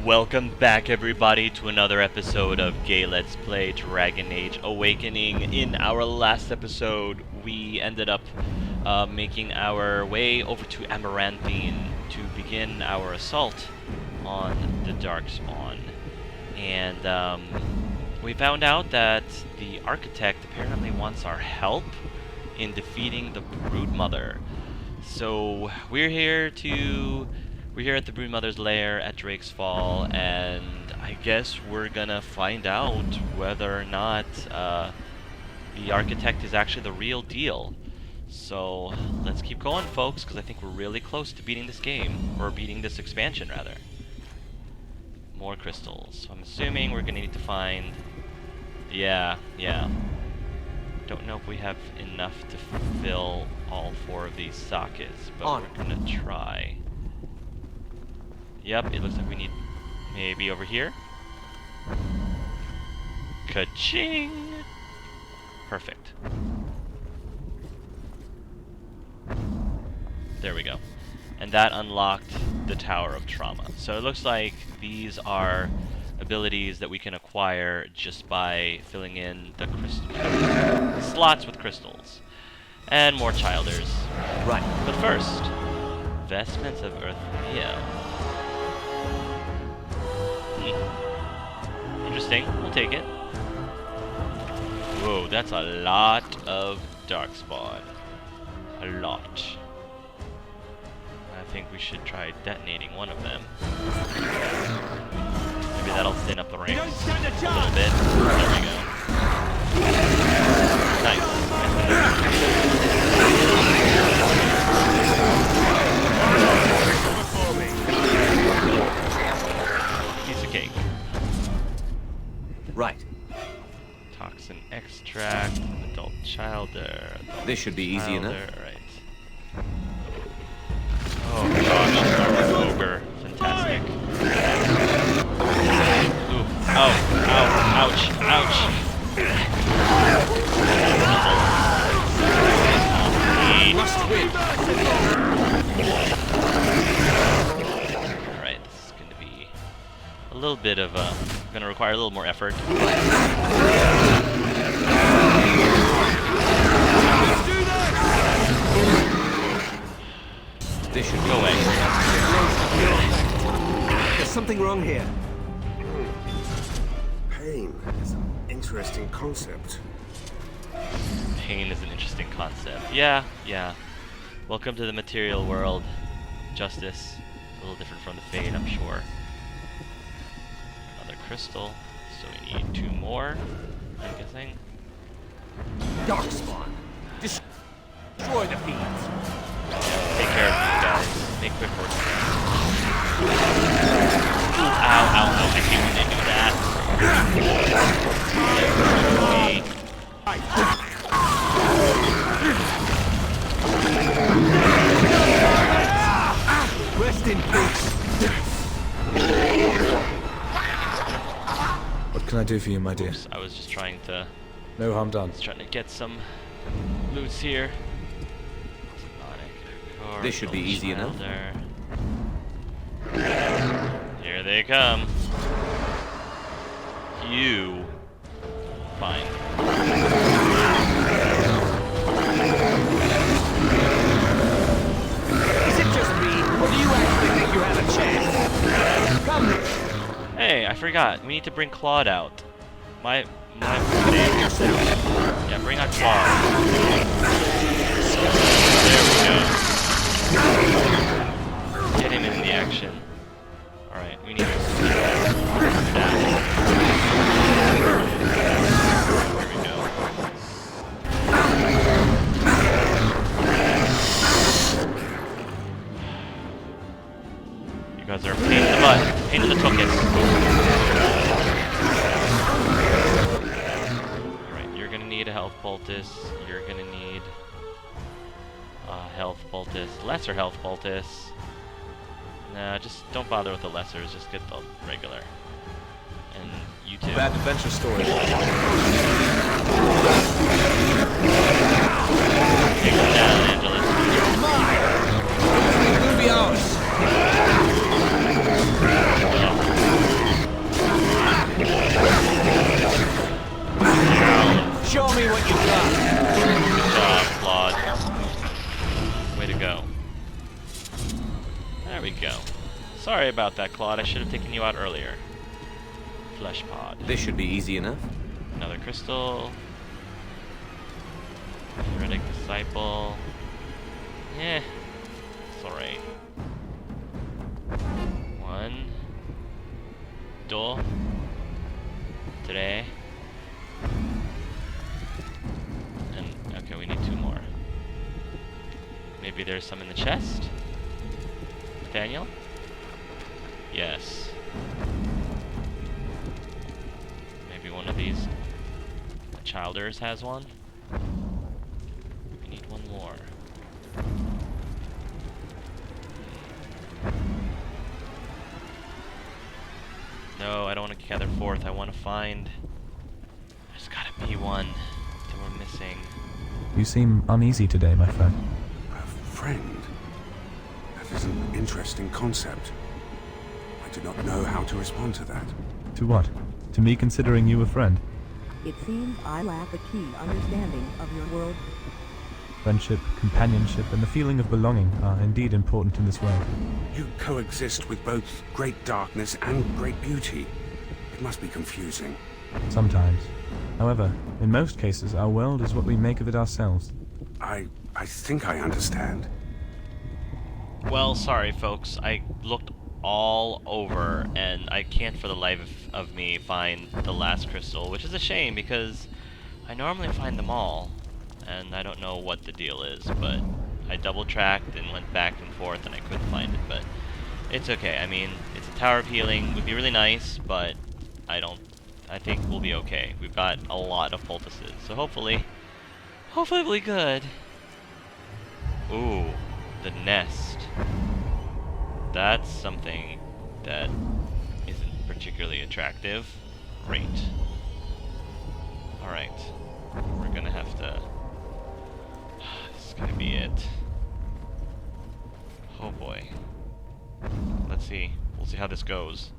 Welcome back everybody to another episode of Gay Let's Play Dragon Age Awakening. In our last episode, we ended up making our way over to Amaranthine to begin our assault on the Darkspawn. And we found out that the Architect apparently wants our help in defeating the Broodmother. So we're here at the Broodmother's lair at Drake's Fall, and I guess we're gonna find out whether or not the Architect is actually the real deal. So let's keep going, folks, because I think we're really close to beating this game, or beating this expansion, rather. More crystals. So I'm assuming we're gonna need to find... Yeah. Don't know if we have enough to fill all 4 of these sockets, but we're gonna try. Yep, it looks like we need maybe over here. Ka-ching! Perfect. There we go. And that unlocked the Tower of Trauma. So it looks like these are abilities that we can acquire just by filling in the slots with crystals. And more Childers. Right, but first, Vestments of Ursula. Interesting, we'll take it. Whoa, that's a lot of Darkspawn. A lot. I think we should try detonating one of them. Maybe that'll thin up the range a little bit. There we go. Nice. Piece of cake. Right. Toxin extract, adult childer. This should be easy enough. Right. Oh god, I'll start with ogre. Fantastic. Ooh. Ow. Ow. Ouch. Ouch. Alright, this is going to be a little bit of going to require a little more effort. This should go away. There's something wrong here. Pain is an interesting concept. Pain is an interesting concept. Yeah. Welcome to the material world. Justice. A little different from the Fade, I'm sure. Another crystal. So we need 2 more, I'm guessing. Darkspawn. Destroy the fiends. Take care of these guys. Make quick work of them. Ooh, ow. I hate when they do that. Rest in peace. What can I do for you, my dear? Oops, I was just trying to... No harm done. Trying to get some loot here. This should be easy enough. Here they come. You. Fine. Is it just me, or do you actually think you have a chance? Come here. Hey, I forgot. We need to bring Claude out. My yeah, bring out Claude. There we go. Get him in the action. Alright, we need to down. There we go. You guys are a pain in the butt. Pain in the tuchus. Alright, you're gonna need a health poultice. You're gonna need health poultice, lesser health poultice. Nah, just don't bother with the lessers, just get the regular. And you too. Bad adventure story. Take them down, Angelus. It'll be ours. Well, about that, Claude. I should have taken you out earlier. Flesh pod. This should be easy enough. Another crystal. Heretic disciple. Yeah. It's alright. One. Door. Today. And okay, we need 2 more. Maybe there's some in the chest? Nathaniel? Yes. Maybe one of these Childers has one? We need 1 more. No, I don't want to gather forth. I want to find... There's gotta be one that we're missing. You seem uneasy today, my friend. A friend? That is an interesting concept. I do not know how to respond to that. To what? To me considering you a friend? It seems I lack a key understanding of your world. Friendship, companionship, and the feeling of belonging are indeed important in this world. You coexist with both great darkness and great beauty. It must be confusing. Sometimes. However, in most cases, our world is what we make of it ourselves. I think I understand. Well, sorry folks, I looked all over and I can't for the life of me find the last crystal, which is a shame because I normally find them all and I don't know what the deal is, but I double tracked and went back and forth and I couldn't find it, but it's okay. I mean, it's a tower of healing, would be really nice, but I think we'll be okay. We've got a lot of poultices, so hopefully we'll be good. Ooh, the nest. That's something that isn't particularly attractive. Great. Alright. We're gonna have to... This is gonna be it. Oh boy. Let's see. We'll see how this goes.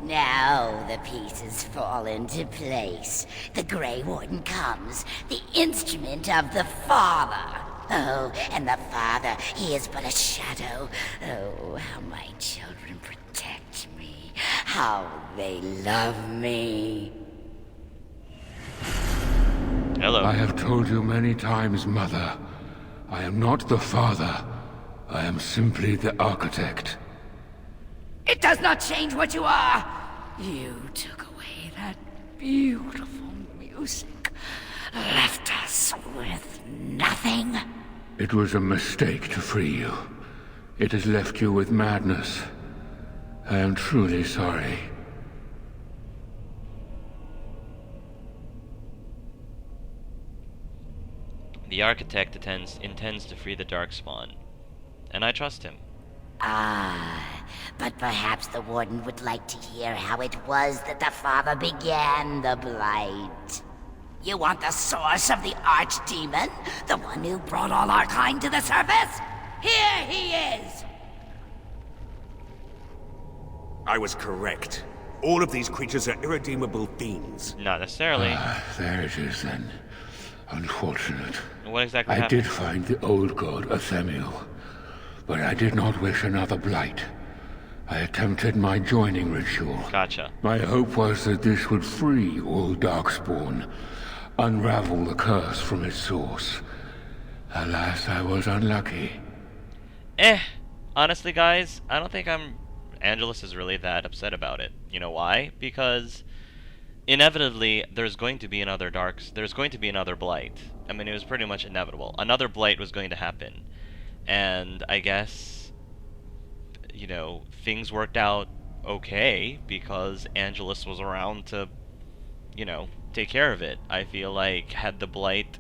Now the pieces fall into place. The Grey Warden comes, the instrument of the Father. Oh, and the Father, he is but a shadow. Oh, how my children protect me. How they love me. Hello. I have told you many times, Mother. I am not the Father. I am simply the Architect. It does not change what you are. You took away that beautiful music, left us with nothing. It was a mistake to free you. It has left you with madness. I am truly sorry. The Architect intends to free the Darkspawn, and I trust him. Ah, but perhaps the Warden would like to hear how it was that the Father began the Blight. You want the source of the Archdemon? The one who brought all our kind to the surface? Here he is! I was correct. All of these creatures are irredeemable fiends. Not necessarily. There it is then. Unfortunate. What exactly I happened? did find the old god Athemiel, but I did not wish another blight. I attempted my joining ritual. Gotcha. My hope was that this would free all Darkspawn, unravel the curse from its source. Alas, I was unlucky. Honestly, guys, I don't think Angelus is really that upset about it. You know why? Because inevitably there's going to be another blight. I mean, it was pretty much inevitable. Another blight was going to happen. And I guess, you know, things worked out okay because Angelus was around to, you know, take care of it. I feel like had the blight,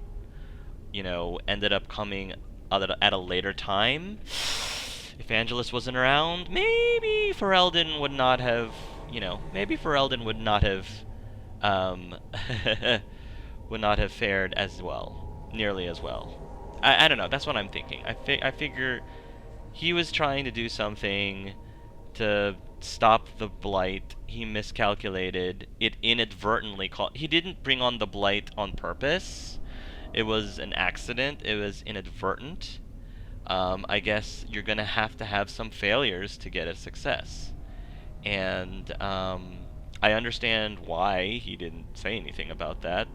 you know, ended up coming at a later time, if Angelus wasn't around, maybe Ferelden would not have, you know, would not have fared as well, nearly as well. I don't know, that's what I'm thinking. I figure he was trying to do something to stop the blight. He miscalculated. It inadvertently he didn't bring on the blight on purpose. It was an accident. It was inadvertent. I guess you're gonna have to have some failures to get a success. And I understand why he didn't say anything about that,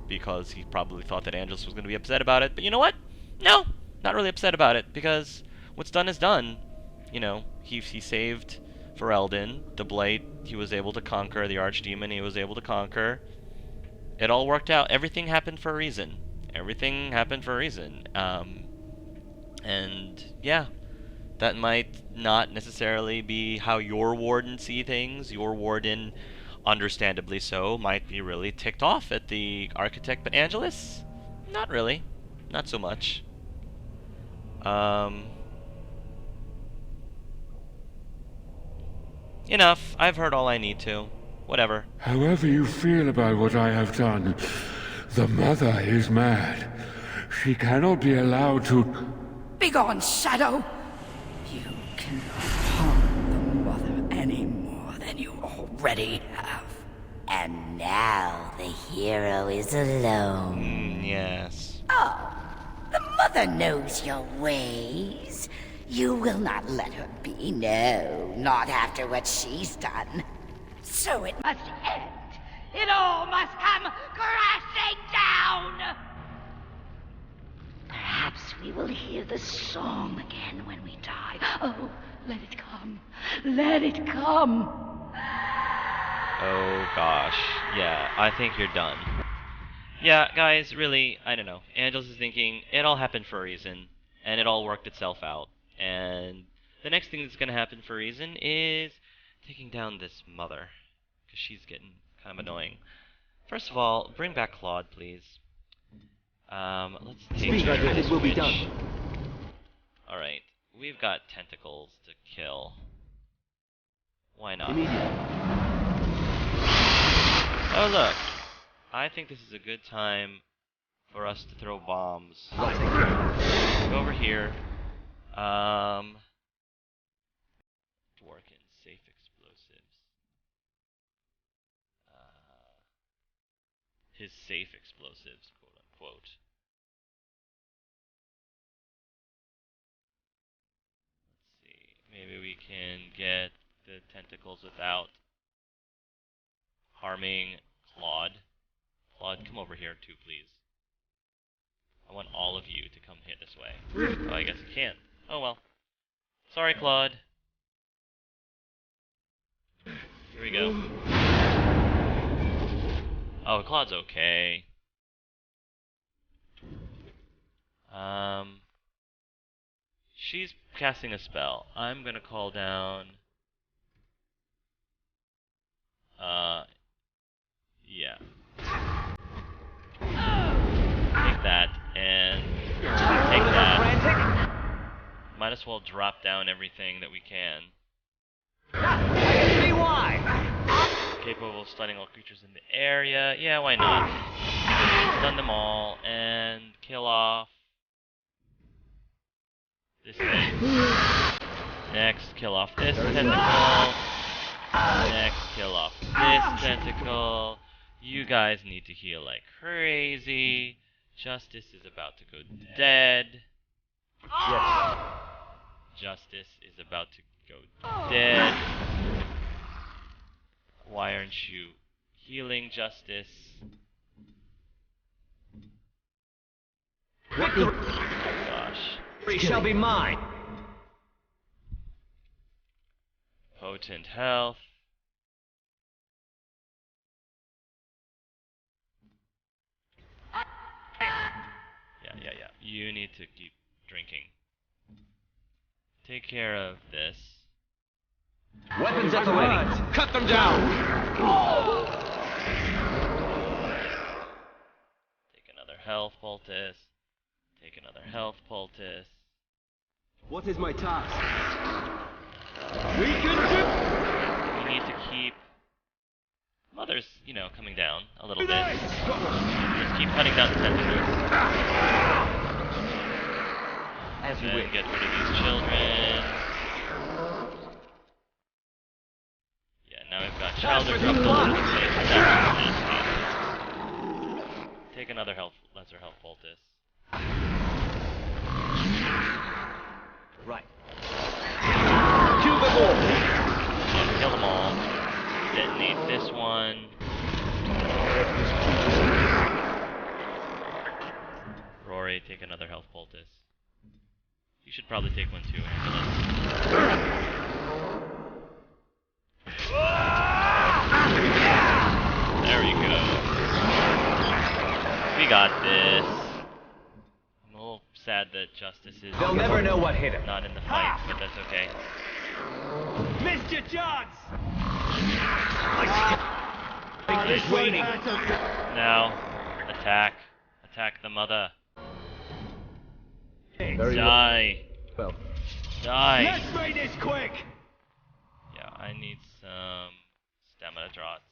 because he probably thought that Angelus was going to be upset about it. But you know what? No, not really upset about it, because what's done is done. You know, he saved Ferelden, the Blight he was able to conquer, the Archdemon he was able to conquer. It all worked out. Everything happened for a reason. Everything happened for a reason. And yeah, that might not necessarily be how your warden see things. Your warden, understandably so, might be really ticked off at the architect, but Angelus? Not really. Not so much. Enough. I've heard all I need to. Whatever. However you feel about what I have done, the mother is mad. She cannot be allowed to... Begone, Shadow! You cannot harm the mother any more than you already have. And now the hero is alone. Yes. Oh, the mother knows your ways. You will not let her be, no, not after what she's done. So it must end. It all must come crashing down! Perhaps we will hear the song again when we die. Oh, let it come. Let it come. Oh gosh. Yeah, I think you're done. Yeah, guys, really, I don't know. Angelus is thinking, it all happened for a reason, and it all worked itself out. And the next thing that's going to happen for a reason is taking down this mother, because she's getting kind of annoying. First of all, bring back Claude, please. Let's take care of this witch. Alright, we've got tentacles to kill. Why not? Oh look, I think this is a good time for us to throw bombs. Go over here. Dworkin, safe explosives. His safe explosives, quote unquote. Let's see, maybe we can get the tentacles without harming Claude. Claude, come over here too, please. I want all of you to come here this way. Oh, I guess I can't. Oh well. Sorry, Claude. Here we go. Oh, Claude's okay. She's casting a spell. I'm gonna call down... yeah. Take that, and take that. Might as well drop down everything that we can. See why? Capable of stunning all creatures in the area. Yeah, why not? Stun them all, and kill off this thing. Next, kill off this tentacle. Next, kill off this tentacle. You guys need to heal like crazy. Justice is about to go dead. Yes. Justice is about to go dead. Why aren't you healing Justice? Victory Oh gosh. shall be mine. Potent health. Yeah. You need to keep drinking. Take care of this. Weapons at the ready. Cut them down. Take another health poultice. Take another health poultice. What is my task? We need to keep Mother's, you know, coming down a little bit. Just keep cutting down the tentacles. As you Then wish. get rid of these children. Yeah, now we've got child corrupt all over the place. That's nasty. Take another lesser health poultice. Right. Kill them all. Yeah, kill them all. Detonate this one. Rory, take another health poultice. You should probably take one too, Angelus. There we go. We got this. I'm a little sad that Justice is They'll never know what hit him. not in the fight, but that's okay. Missed your chance! He's waiting. Now, attack. Attack the mother. Very Die. well. Die. Let's make this quick! Yeah, I need some stamina draughts.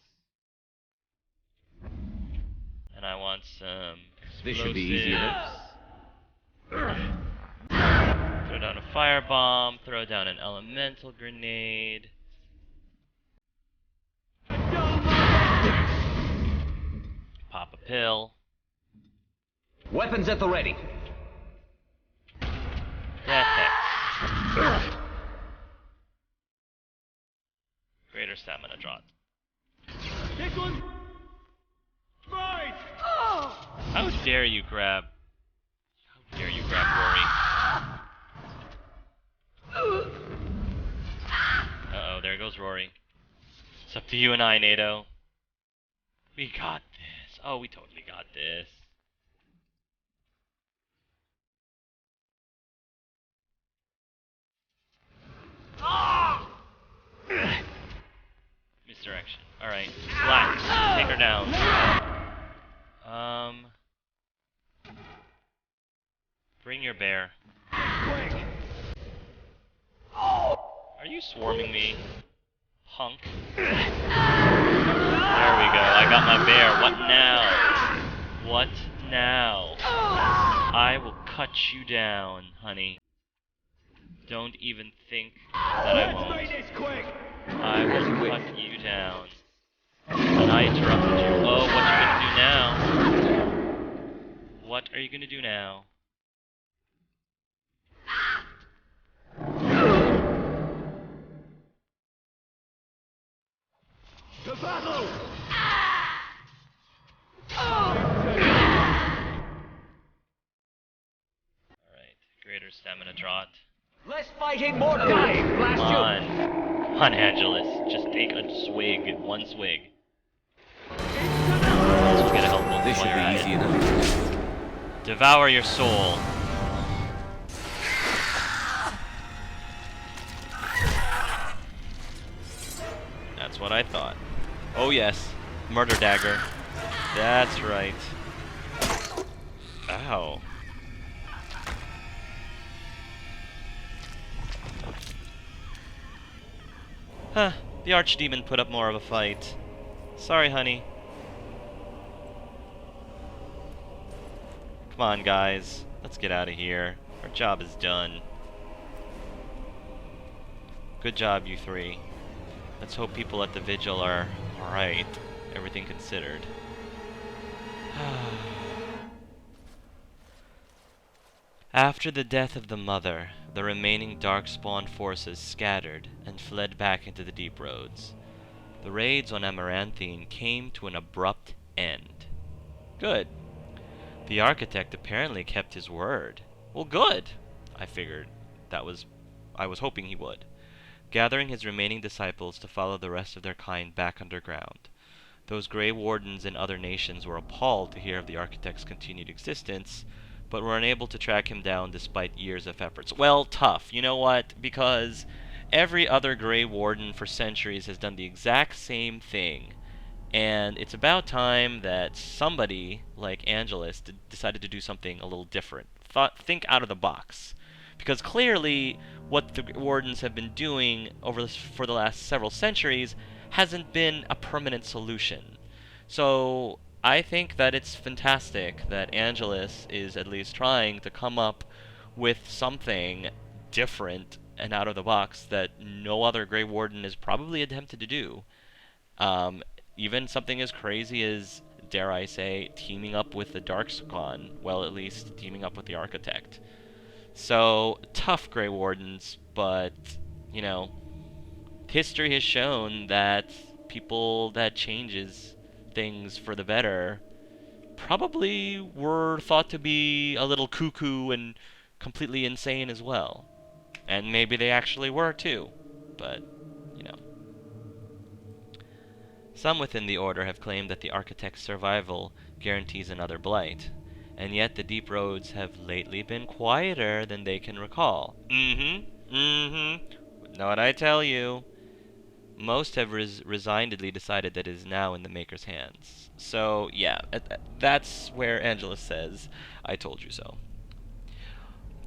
And I want some This should be easy enough. Throw down a firebomb, throw down an elemental grenade. Pop a pill. Weapons at the ready. Death. Greater stamina draught. This one's mine! How dare you grab? How dare you grab Rory? Uh-oh, there goes Rory. It's up to you and I, NATO. We got this. Oh, we totally got this. Misdirection. Alright. Black. Take her down. Bring your bear. Quick! Are you swarming me? Hunk. There we go. I got my bear. What now? What now? I will cut you down, honey. Don't even think that I Let's make won't. this quick! I will cut you down. And I interrupted you. Oh, what are you gonna do now? What are you gonna do now? To battle! Alright, greater stamina draught. Less fighting, more dying! Blast Come you! on. Come on, Angelus. Just take a swig. One swig. Let's get a help while This should you're be at easy it. enough. Devour your soul. That's what I thought. Oh yes, murder dagger. That's right. Ow. Huh, the archdemon put up more of a fight. Sorry, honey. Come on, guys. Let's get out of here. Our job is done. Good job, you three. Let's hope people at the vigil are alright, everything considered. After the death of the mother, the remaining Darkspawn forces scattered and fled back into the deep roads. The raids on Amaranthine came to an abrupt end. Good. The architect apparently kept his word. Well, good. I figured I was hoping he would. Gathering his remaining disciples to follow the rest of their kind back underground. Those Grey Wardens in other nations were appalled to hear of the architect's continued existence, but were unable to track him down despite years of efforts. Well, tough. You know what? Because every other Grey Warden for centuries has done the exact same thing. And it's about time that somebody, like Angelus, decided to do something a little different. Think out of the box. Because clearly, what the Wardens have been doing for the last several centuries hasn't been a permanent solution. So, I think that it's fantastic that Angelus is at least trying to come up with something different and out of the box that no other Grey Warden has probably attempted to do. Even something as crazy as, dare I say, teaming up with the Darkspawn. Well, at least teaming up with the Architect. So, tough Grey Wardens, but, you know, history has shown that people that changes things for the better probably were thought to be a little cuckoo and completely insane as well. And maybe they actually were too, but, you know. Some within the Order have claimed that the Architect's survival guarantees another blight, and yet the Deep Roads have lately been quieter than they can recall. Know what I tell you? Most have resignedly decided that it is now in the Maker's hands. So, yeah, that's where Angelus says, I told you so.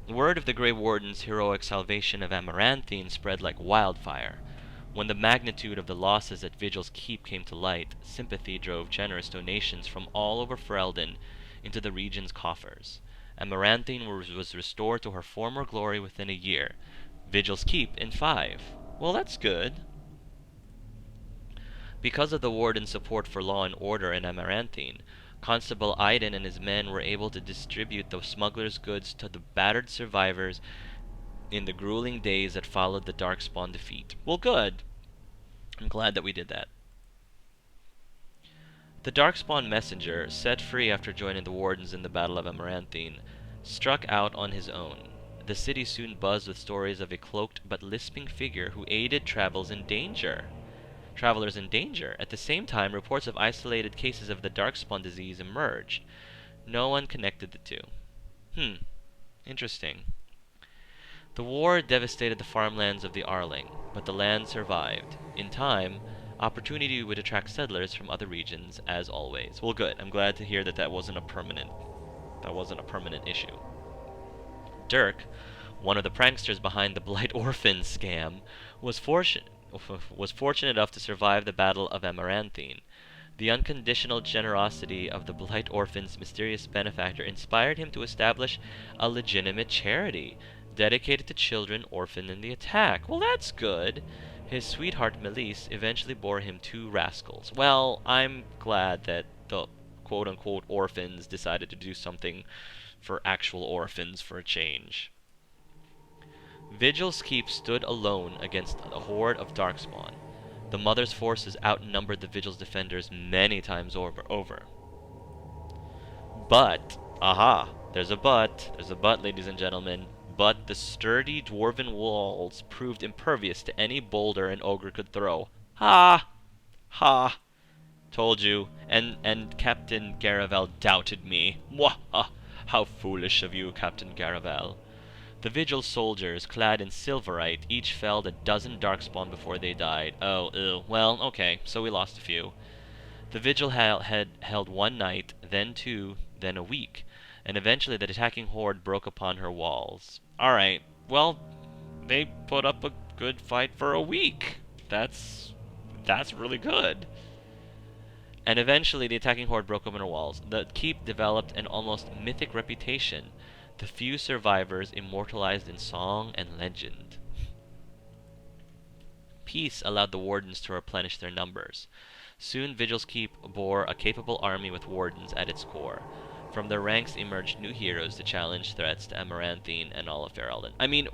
Word of the Grey Warden's heroic salvation of Amaranthine spread like wildfire. When the magnitude of the losses at Vigil's Keep came to light, sympathy drove generous donations from all over Ferelden into the region's coffers. Amaranthine was restored to her former glory within a year. Vigil's Keep in 5. Well, that's good. Because of the Warden's support for law and order in Amaranthine, Constable Aiden and his men were able to distribute the smuggler's goods to the battered survivors in the grueling days that followed the Darkspawn defeat. Well, good. I'm glad that we did that. The Darkspawn messenger, set free after joining the Wardens in the Battle of Amaranthine, struck out on his own. The city soon buzzed with stories of a cloaked but lisping figure who aided travelers in danger. At the same time, reports of isolated cases of the Darkspawn disease emerged. No one connected the two. Interesting. The war devastated the farmlands of the Arling, but the land survived. In time, opportunity would attract settlers from other regions, as always. Well, good. I'm glad to hear that that wasn't a permanent issue. Dirk, one of the pranksters behind the Blight Orphan scam, was fortunate enough to survive the Battle of Amaranthine. The unconditional generosity of the Blight Orphan's mysterious benefactor inspired him to establish a legitimate charity dedicated to children orphaned in the attack. Well, that's good. His sweetheart Melisse eventually bore him 2 rascals. Well, I'm glad that the quote-unquote orphans decided to do something for actual orphans for a change. Vigil's Keep stood alone against a horde of Darkspawn. The Mother's forces outnumbered the Vigil's defenders many times over. But, there's a but, ladies and gentlemen. But the sturdy dwarven walls proved impervious to any boulder an ogre could throw. Ha! Told you. And Captain Garavel doubted me. Mwah! How foolish of you, Captain Garavel. The Vigil soldiers, clad in silverite, each felled a dozen Darkspawn before they died. Oh, ew. Well, okay, so we lost a few. The Vigil had held 1 night, then 2, then a week, and eventually the attacking horde broke upon her walls. Alright, well, they put up a good fight for a week. That's really good. And eventually the attacking horde broke open her walls. The keep developed an almost mythic reputation, the few survivors immortalized in song and legend. Peace allowed the Wardens to replenish their numbers. Soon Vigil's Keep bore a capable army with Wardens at its core. From their ranks emerged new heroes to challenge threats to Amaranthine and all of Ferelden. I mean,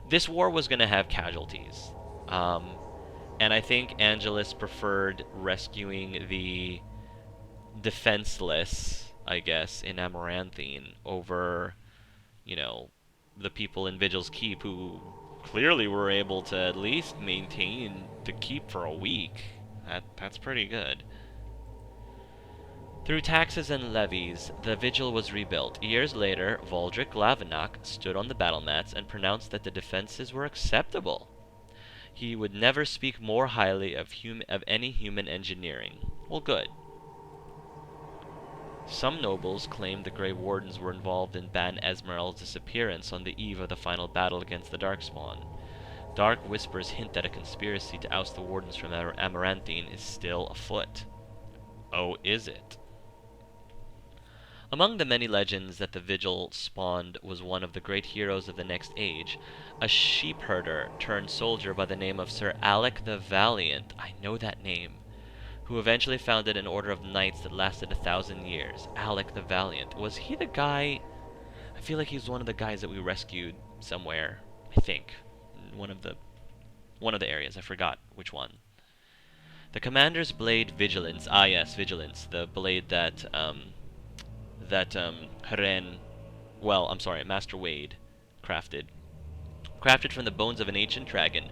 this war was going to have casualties. And I think Angelus preferred rescuing the defenseless, I guess, in Amaranthine over, you know, the people in Vigil's Keep who clearly were able to at least maintain the keep for a week. That's pretty good. Through taxes and levies, the Vigil was rebuilt. Years later, Valdric Lavenack stood on the battle mats and pronounced that the defenses were acceptable. He would never speak more highly of any human engineering. Well, good. Some nobles claimed the Grey Wardens were involved in Ban Esmerald's disappearance on the eve of the final battle against the Darkspawn. Dark whispers hint that a conspiracy to oust the Wardens from Amaranthine is still afoot. Oh, is it? Among the many legends that the Vigil spawned was one of the great heroes of the next age, a sheepherder turned soldier by the name of Sir Alec the Valiant. I know that name. Who eventually founded an order of knights that lasted 1,000 years. Alec the Valiant. Was he the guy? I feel like he's one of the guys that we rescued somewhere, I think. One of the areas, I forgot which one. The commander's blade Vigilance. Ah yes, Vigilance, the blade that Master Wade crafted. Crafted from the bones of an ancient dragon,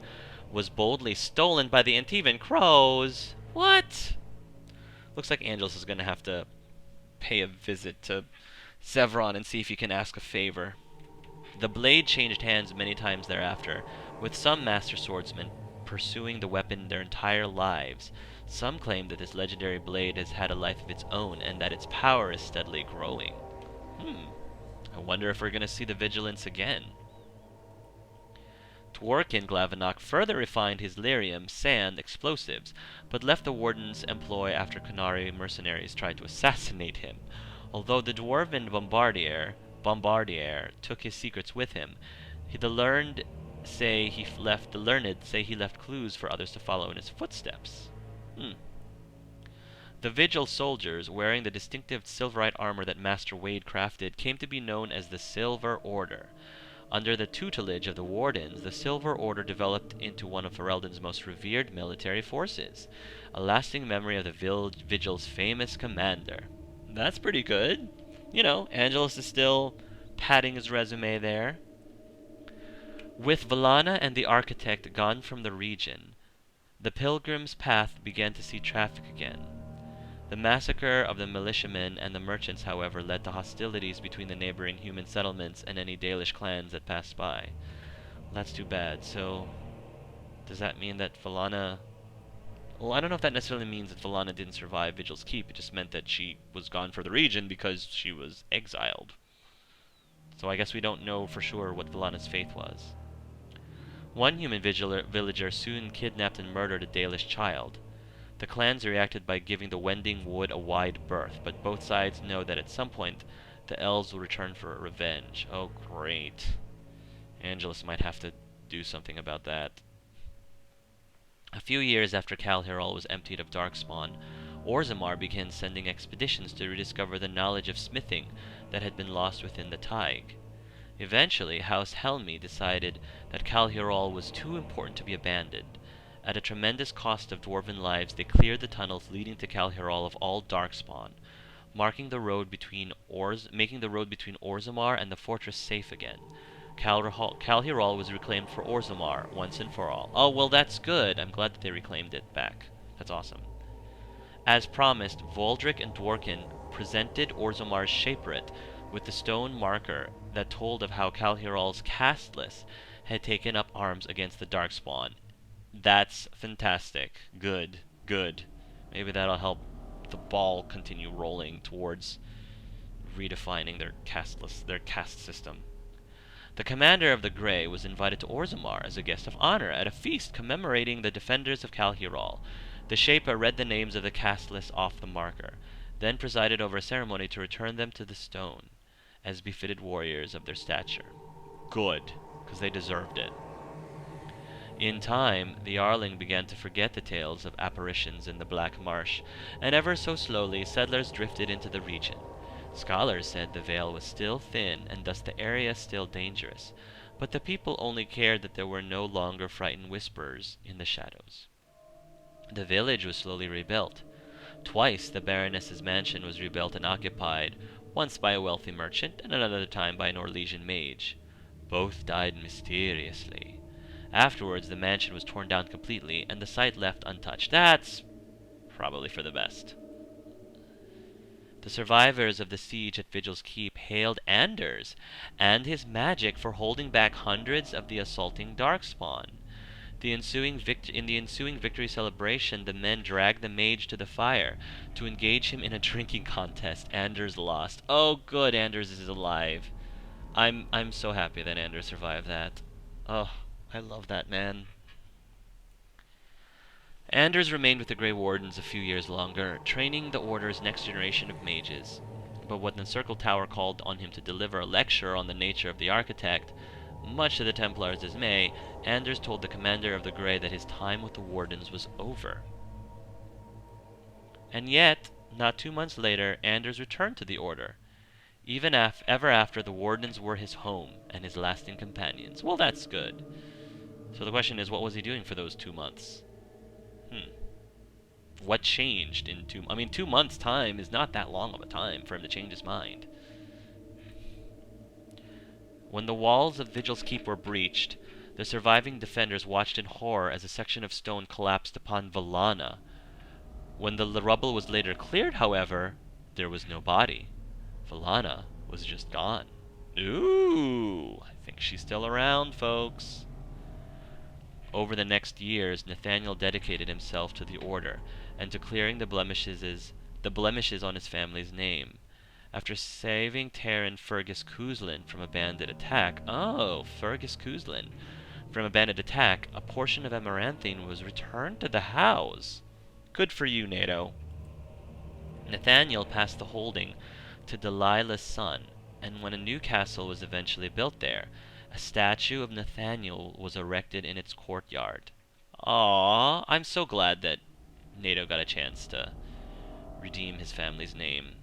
was boldly stolen by the Antivan crows. What? Looks like Angelus is gonna have to pay a visit to Sevron and see if he can ask a favor. The blade changed hands many times thereafter, with some master swordsmen pursuing the weapon their entire lives. Some claim that this legendary blade has had a life of its own, and that its power is steadily growing. I wonder if we're going to see the Vigilance again. Dworkin Glavenok further refined his lyrium, sand, explosives, but left the Warden's employ after Qunari mercenaries tried to assassinate him. Although the dwarven Bombardier took his secrets with him, the learned say he left clues for others to follow in his footsteps. The Vigil soldiers, wearing the distinctive silverite armor that Master Wade crafted, came to be known as the Silver Order. Under the tutelage of the Wardens, the Silver Order developed into one of Ferelden's most revered military forces, a lasting memory of the Vigil's famous commander. That's pretty good. You know, Angelus is still padding his resume there. With Valana and the Architect gone from the region, the Pilgrim's Path began to see traffic again. The massacre of the militiamen and the merchants, however, led to hostilities between the neighboring human settlements and any Dalish clans that passed by. Well, that's too bad. So, does that mean that Valana... Well, I don't know if that necessarily means that Valana didn't survive Vigil's Keep. It just meant that she was gone for the region because she was exiled. So I guess we don't know for sure what Valana's fate was. One human villager soon kidnapped and murdered a Dalish child. The clans reacted by giving the Wending Wood a wide berth, but both sides know that at some point the elves will return for revenge. Oh, great. Angelus might have to do something about that. A few years after Kal'Hirol was emptied of Darkspawn, Orzammar began sending expeditions to rediscover the knowledge of smithing that had been lost within the Taig. Eventually, House Helmi decided that Kal'Hirol was too important to be abandoned. At a tremendous cost of dwarven lives, they cleared the tunnels leading to Kal'Hirol of all Darkspawn, making the road between Orzammar and the fortress safe again. Kal'Hirol was reclaimed for Orzammar once and for all. Oh, well, that's good. I'm glad that they reclaimed it back. That's awesome. As promised, Voldric and Dworkin presented Orzammar's Shaperate with the stone marker that told of how Kal'Hirol's casteless had taken up arms against the Darkspawn. That's fantastic. Good. Good. Maybe that'll help the ball continue rolling towards redefining their caste system. The commander of the Grey was invited to Orzammar as a guest of honor at a feast commemorating the defenders of Kal'Hirol. The Shaper read the names of the casteless off the marker, then presided over a ceremony to return them to the stone, as befitted warriors of their stature. Good, because they deserved it. In time, the Arling began to forget the tales of apparitions in the Black Marsh, and ever so slowly settlers drifted into the region. Scholars said the veil was still thin, and thus the area still dangerous, but the people only cared that there were no longer frightened whisperers in the shadows. The village was slowly rebuilt. Twice the Baroness's mansion was rebuilt and occupied, once by a wealthy merchant, and another time by an Orlesian mage. Both died mysteriously. Afterwards, the mansion was torn down completely, and the site left untouched. That's probably for the best. The survivors of the siege at Vigil's Keep hailed Anders and his magic for holding back hundreds of the assaulting Darkspawn. In the ensuing victory celebration, the men dragged the mage to the fire to engage him in a drinking contest. Anders lost. Oh, good, Anders is alive. I'm so happy that Anders survived that. Oh, I love that man. Anders remained with the Grey Wardens a few years longer, training the Order's next generation of mages. But when the Circle Tower called on him to deliver a lecture on the nature of the Architect, much to the Templars' dismay, Anders told the commander of the Grey that his time with the Wardens was over. And yet, not 2 months later, Anders returned to the Order. Even ever after, the Wardens were his home and his lasting companions. Well, that's good. So the question is, what was he doing for those 2 months? What changed in 2 months? I mean, 2 months' time is not that long of a time for him to change his mind. When the walls of Vigil's Keep were breached, the surviving defenders watched in horror as a section of stone collapsed upon Vallana. When the rubble was later cleared, however, there was no body. Vallana was just gone. Ooh, I think she's still around, folks. Over the next years, Nathaniel dedicated himself to the Order and to clearing the blemishes on his family's name. After saving Terran Fergus Kuzlin from a bandit attack, a portion of Amaranthine was returned to the house. Good for you, NATO. Nathaniel passed the holding to Delilah's son, and when a new castle was eventually built there, a statue of Nathaniel was erected in its courtyard. Aww, I'm so glad that NATO got a chance to redeem his family's name.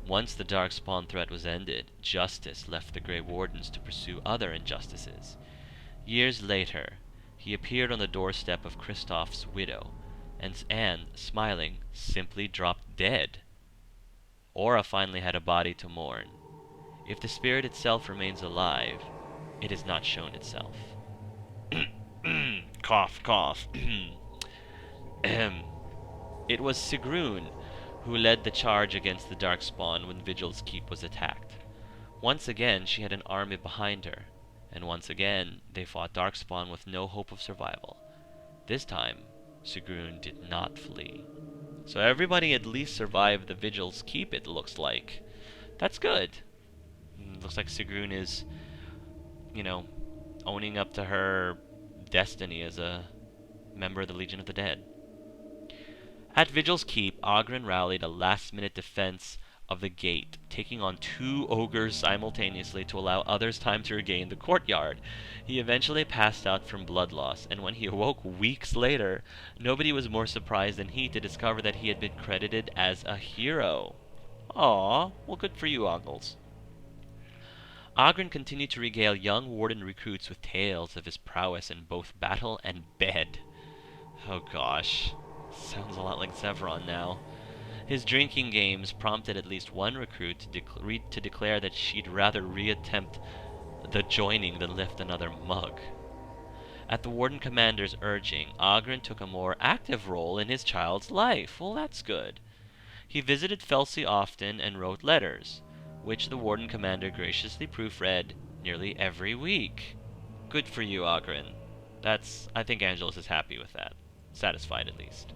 Once the Darkspawn threat was ended, justice left the Grey Wardens to pursue other injustices. Years later, he appeared on the doorstep of Kristoff's widow, and smiling, simply dropped dead. Aura finally had a body to mourn. If the spirit itself remains alive, it has not shown itself. Cough, cough. It was Sigrun who led the charge against the Darkspawn when Vigil's Keep was attacked. Once again, she had an army behind her, and once again, they fought Darkspawn with no hope of survival. This time, Sigrun did not flee. So everybody at least survived the Vigil's Keep, it looks like. That's good. Looks like Sigrun is, owning up to her destiny as a member of the Legion of the Dead. At Vigil's Keep, Oghren rallied a last-minute defense of the gate, taking on 2 ogres simultaneously to allow others time to regain the courtyard. He eventually passed out from blood loss, and when he awoke weeks later, nobody was more surprised than he to discover that he had been credited as a hero. Aww, well, good for you, Ogles. Oghren continued to regale young Warden recruits with tales of his prowess in both battle and bed. Oh gosh, sounds a lot like Zevron now. His drinking games prompted at least one recruit to declare that she'd rather reattempt the joining than lift another mug. At the Warden Commander's urging, Oghren took a more active role in his child's life. Well, that's good. He visited Felsi often and wrote letters, which the Warden Commander graciously proofread nearly every week. Good for you, Oghren. I think Angelus is happy with that. Satisfied, at least.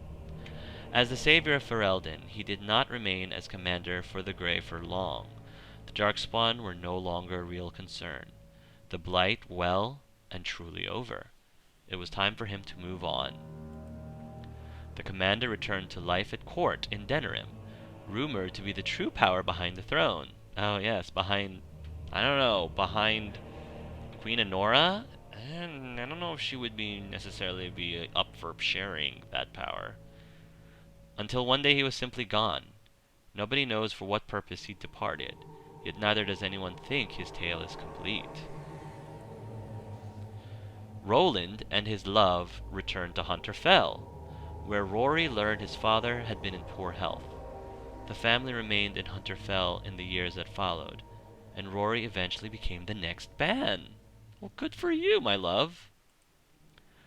As the savior of Ferelden, he did not remain as commander for the Grey for long. The Darkspawn were no longer a real concern. The Blight well and truly over. It was time for him to move on. The commander returned to life at court in Denerim, rumored to be the true power behind the throne. Oh yes, behind Queen Honora? And I don't know if she would necessarily be up for sharing that power. Until one day he was simply gone. Nobody knows for what purpose he departed, yet neither does anyone think his tale is complete. Roland and his love returned to Hunter Fell, where Rory learned his father had been in poor health. The family remained in Hunter Fell in the years that followed, and Rory eventually became the next ban. Well, good for you, my love.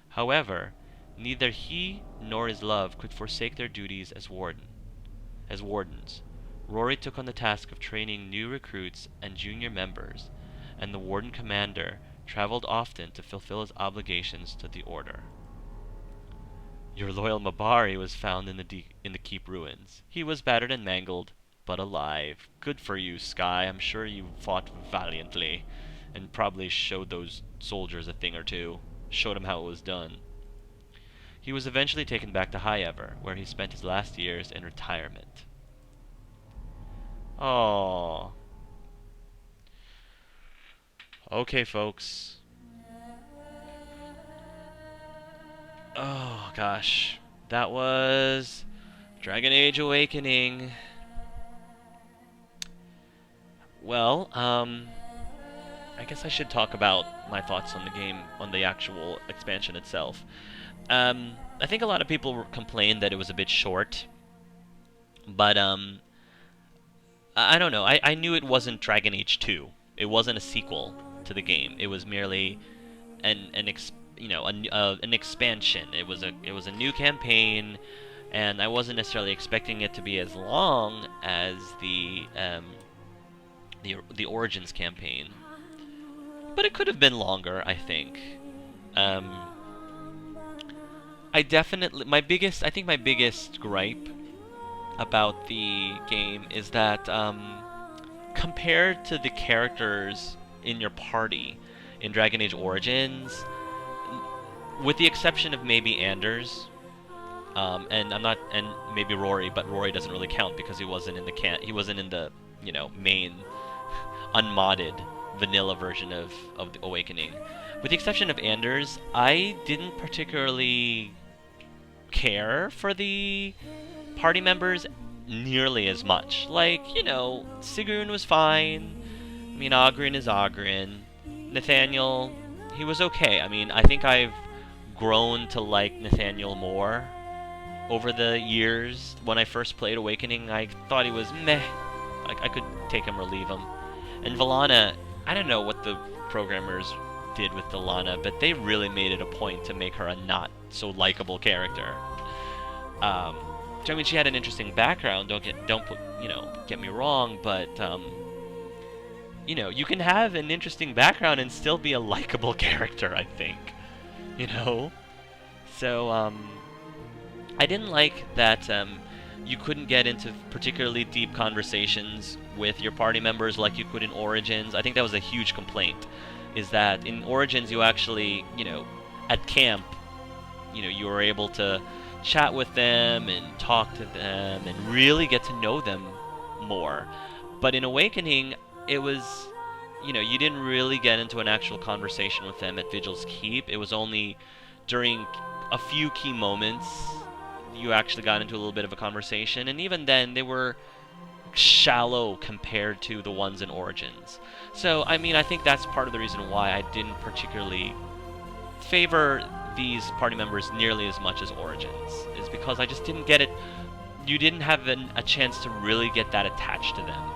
However, neither he nor his love could forsake their duties as wardens. Rory took on the task of training new recruits and junior members, and the Warden Commander traveled often to fulfill his obligations to the Order. Your loyal Mabari was found in the Keep ruins. He was battered and mangled, but alive. Good for you, Sky. I'm sure you fought valiantly, and probably showed those soldiers a thing or two. Showed them how it was done. He was eventually taken back to Highever, where he spent his last years in retirement. Aww. Okay, folks. Oh, gosh. That was Dragon Age Awakening. Well, I guess I should talk about my thoughts on the game, on the actual expansion itself. I think a lot of people complained that it was a bit short, but I don't know. I knew it wasn't Dragon Age 2. It wasn't a sequel to the game. It was merely an expansion. It was a new campaign, and I wasn't necessarily expecting it to be as long as the Origins campaign. But it could have been longer, I think. I think my biggest gripe about the game is that compared to the characters in your party in Dragon Age Origins, with the exception of maybe Anders, and maybe Rory, but Rory doesn't really count because he wasn't in the main unmodded vanilla version of the Awakening. With the exception of Anders, I didn't particularly care for the party members nearly as much. Like, Sigrun was fine. I mean, Oghren is Oghren. Nathaniel, he was okay. I mean, I think I've grown to like Nathaniel more over the years. When I first played Awakening, I thought he was meh. I could take him or leave him. And Vallana, I don't know what the programmers did with Vallana, but they really made it a point to make her a not so likable character. I mean, she had an interesting background. Don't get me wrong, but you can have an interesting background and still be a likable character, I think. So I didn't like that you couldn't get into particularly deep conversations with your party members like you could in Origins. I think that was a huge complaint, is that in Origins you actually, at camp, you were able to chat with them and talk to them and really get to know them more. But in Awakening, it was, you didn't really get into an actual conversation with them at Vigil's Keep. It was only during a few key moments you actually got into a little bit of a conversation, and even then they were shallow compared to the ones in Origins. So, I mean, I think that's part of the reason why I didn't particularly favor these party members nearly as much as Origins, is because I just didn't get it. You didn't have a chance to really get that attached to them.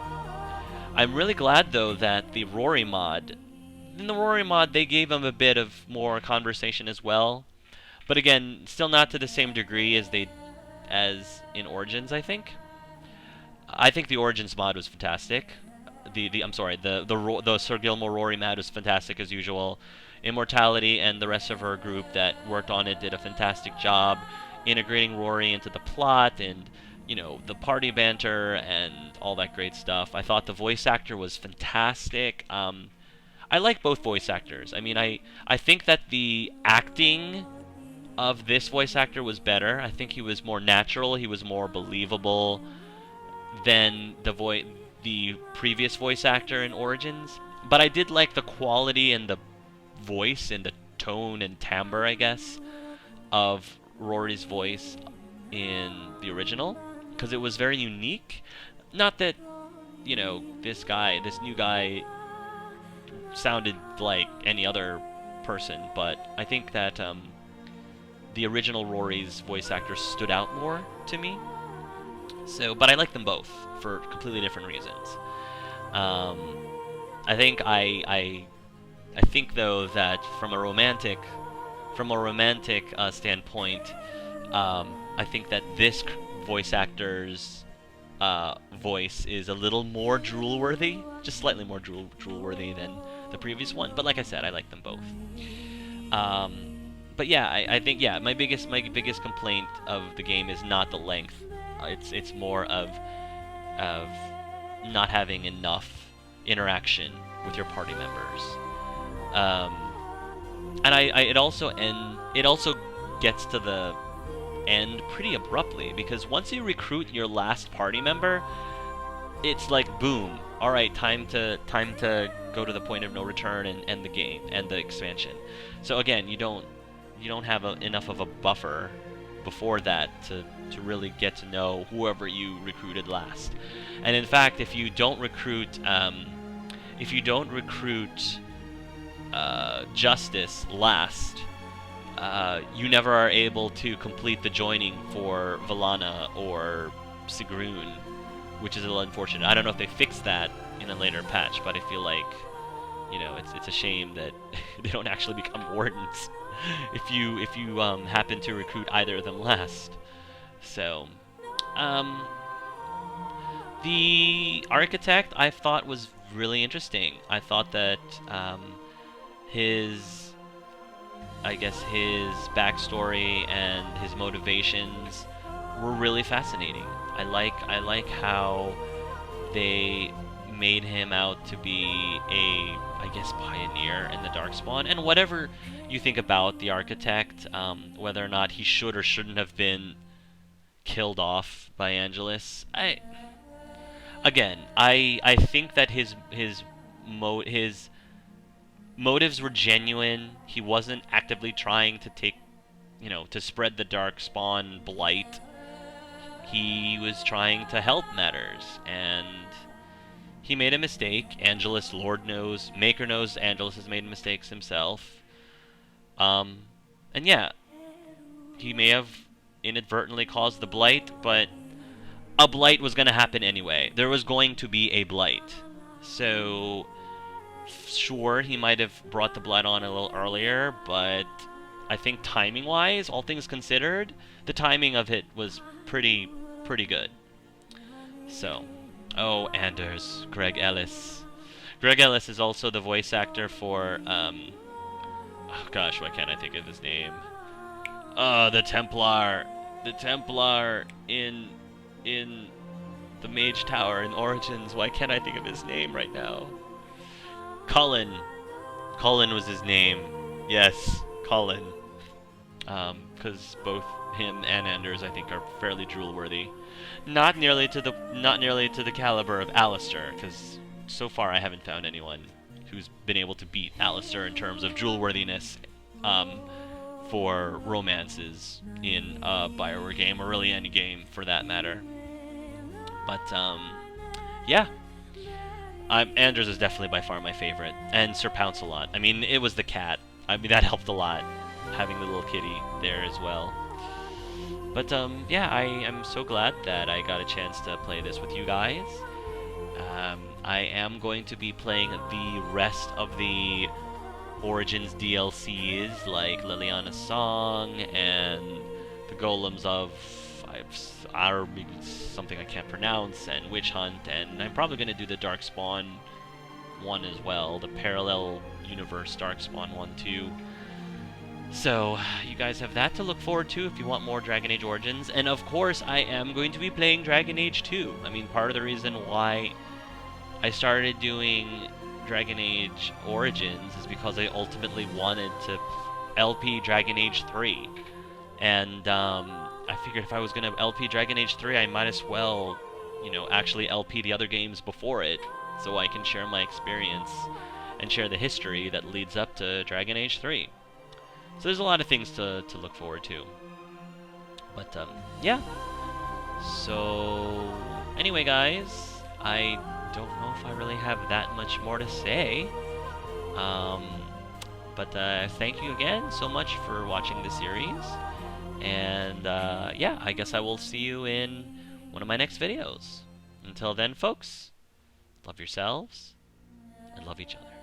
I'm really glad, though, that in the Rory mod, they gave them a bit of more conversation as well. But again, still not to the same degree as in Origins, I think. I think the Origins mod was fantastic. The Sir Gilmore Rory mod was fantastic as usual. Immortality and the rest of her group that worked on it did a fantastic job integrating Rory into the plot and, the party banter and all that great stuff. I thought the voice actor was fantastic. I like both voice actors. I mean, I think that the acting of this voice actor was better. I think he was more natural. He was more believable than the previous voice actor in Origins. But I did like the quality and the voice and the tone and timbre, I guess, of Rory's voice in the original, because it was very unique. Not that, this new guy sounded like any other person, but I think that the original Rory's voice actor stood out more to me. So, but I like them both for completely different reasons. I think though that from a romantic standpoint, I think that this voice actor's voice is a little more drool-worthy, just slightly more drool-worthy than the previous one. But like I said, I like them both. But yeah, I think my biggest complaint of the game is not the length. It's more of not having enough interaction with your party members. And it also gets to the end pretty abruptly, because once you recruit your last party member, it's like boom. All right, time to go to the point of no return and end the game and the expansion. So again, you don't have enough of a buffer before that to really get to know whoever you recruited last. And in fact, if you don't recruit if you don't recruit Justice last, you never are able to complete the joining for Valana or Sigrun, which is a little unfortunate. I don't know if they fixed that in a later patch, but I feel like, you know, it's a shame that they don't actually become wardens if you happen to recruit either of them last. So, the architect I thought was really interesting. I thought that his backstory and his motivations were really fascinating. I like how they made him out to be a, I guess, pioneer in the Darkspawn. And whatever you think about the architect, whether or not he should or shouldn't have been killed off by Angelus, I think that his motives were genuine. He wasn't actively trying to to spread the Darkspawn blight. He was trying to help matters, and he made a mistake. Angelus, Lord knows, Maker knows, Angelus has made mistakes himself. And yeah, he may have inadvertently caused the blight, but a blight was going to happen anyway. There was going to be a blight. So, sure, he might have brought the blight on a little earlier, but I think timing-wise, all things considered, the timing of it was pretty good. So, oh, Anders, Greg Ellis. Greg Ellis is also the voice actor for, oh gosh, why can't I think of his name? The Templar in the Mage Tower in Origins. Why can't I think of his name right now? Cullen was his name. Yes, Cullen. Because both him and Anders, I think, are fairly drool-worthy. Not nearly to the caliber of Alistair, because so far I haven't found anyone who's been able to beat Alistair in terms of drool-worthiness for romances in a Bioware game, or really any game for that matter. But yeah, Anders is definitely by far my favorite, and Sir Pounce-A-Lot. I mean, it was the cat. I mean, that helped a lot, having the little kitty there as well. But yeah, I am so glad that I got a chance to play this with you guys. I am going to be playing the rest of the Origins DLCs, like Liliana's Song and the Golems of something I can't pronounce, and Witch Hunt, and I'm probably going to do the Darkspawn one as well, the Parallel Universe Darkspawn one too. So, you guys have that to look forward to if you want more Dragon Age Origins. And of course, I am going to be playing Dragon Age 2. I mean, part of the reason why I started doing Dragon Age Origins is because I ultimately wanted to LP Dragon Age 3. And I figured if I was going to LP Dragon Age 3, I might as well, actually LP the other games before it, so I can share my experience and share the history that leads up to Dragon Age 3. So there's a lot of things to look forward to. But, yeah. So, anyway, guys, I don't know if I really have that much more to say. But thank you again so much for watching the series. And, yeah, I guess I will see you in one of my next videos. Until then, folks, love yourselves and love each other.